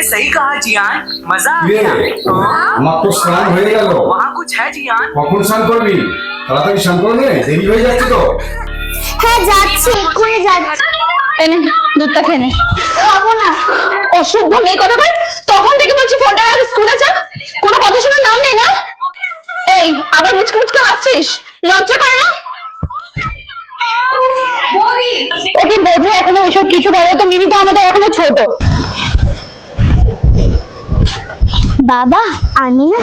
सही कहा जियान, मजा आ गया। আমার তো স্নান হয়ে গেল। वहाँ कुछ है जियान? কখন স্নান করবি? তাড়াতাড়ি স্নান করে নে, দেরি হয়ে যাচ্ছে তো। হ্যাঁ যাচ্ছি, এক্ষুনি যাচ্ছি। এনে দুধটা খেয়ে নে। খাবো না। অসভ্য মেয়ে কথা বল। তখন থেকে বলছি ফোনটা আর স্কুলে যা, কোনো কথা শোনার নাম নেই না। এই আবার মুচকে মুচকে আসছিস, লজ্জা করে না? ওকে বোঝে এখনো এসব কিছু বলে, তো মিমি তো আমাদের এখনো ছোট। বাবা, আমি না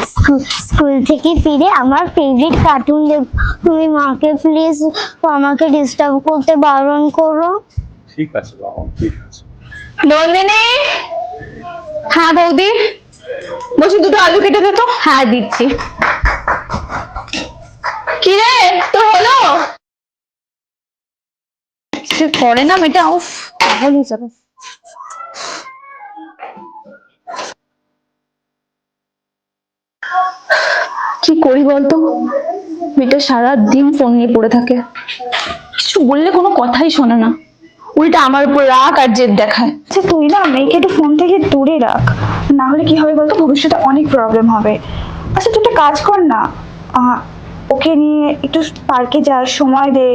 স্কুল থেকে ফিরে আমার ফেভারিট কার্টুন দেখব। তুমি মাকে প্লিজ আমাকে ডিস্টার্ব করতে বারণ করো। ঠিক আছে বাবা, ঠিক আছে। নন্দিনী, হ্যাঁ বৌদি বলছি দুটো আলু কেটে দে তো। হ্যাঁ দিচ্ছি। কি রে তোর হলো? সে করে না মেয়েটা, উফ পাগল হয়ে যাবে। কি করি বলতো, মেয়েটা সারাদিন ফোন নিয়ে পড়ে থাকে, কিছু বললে কোনো কথাই শোনে না, উল্টা আমার উপর রাগ আর জেদ দেখায়। আচ্ছা তুই না মেয়েকে একটু ফোন থেকে দূরে রাখ, না হলে কি হবে বলতো, ভবিষ্যতে অনেক প্রবলেম হবে। আচ্ছা তুই একটা কাজ কর না, ওকে নিয়ে একটু পার্কে যাওয়ার সময় দে,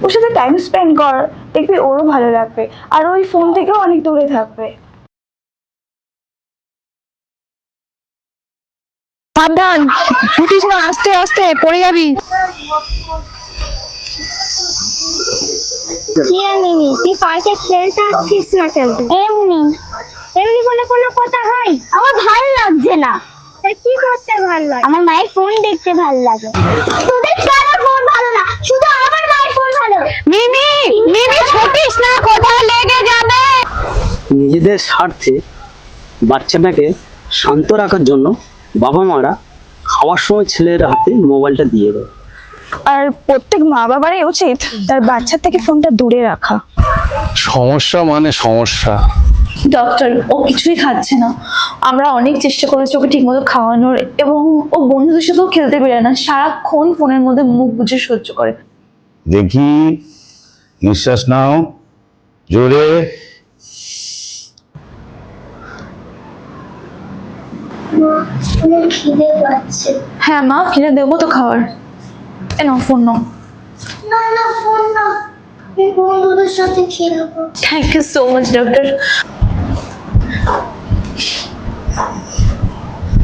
ওর সাথে টাইম স্পেন্ড কর, দেখবি ওরও ভালো লাগবে আর ওই ফোন থেকেও অনেক দূরে থাকবে। সাবধান, ছুটিস না, আস্তে আস্তে পড়ে যাবি। কি মিমি, তুই পার্কে খেলতে আসছিস না কেন? এমনি এমনি বলে কোনো কথা হয়? আমার ভালো লাগছে না। কি করতে ভালো লাগে? আমার মায়ের ফোন দেখতে ভালো লাগে। তোদের কারো ফোন ভালো না, শুধু আমার মায়ের ফোন ভালো। মিমি মিমি ছুটিস না, কোথায় লেগে যাবে। নিজেদের স্বার্থে বাচ্চাটাকে শান্ত রাখার জন্য বাবা মারা খাওয়ার সময় ছেলের হাতে মোবাইলটা দিয়ে দেয়। আর প্রত্যেক মা বাবারই উচিত তার বাচ্চা থেকে ফোনটা দূরে রাখা। সমস্যা মানে সমস্যা। ডক্টর, ও কিছুই খাচ্ছে না, আমরা অনেক চেষ্টা করেছি ওকে ঠিক মতো খাওয়ানোর, এবং ও বন্ধুদের সাথেও খেলতে বেরোয় না, সারাক্ষণ ফোনের মধ্যে মুখ বুজে সহ্য করে। দেখি, নিঃশ্বাস নাও জোরে। খিদে পাচ্ছে। হ্যাঁ মা, কিনে দেবো তো খাবার। এনো ফোন নাও। না না, ফোন না, আমি বন্ধুদের সাথে খেলবো। Thank you so much doctor.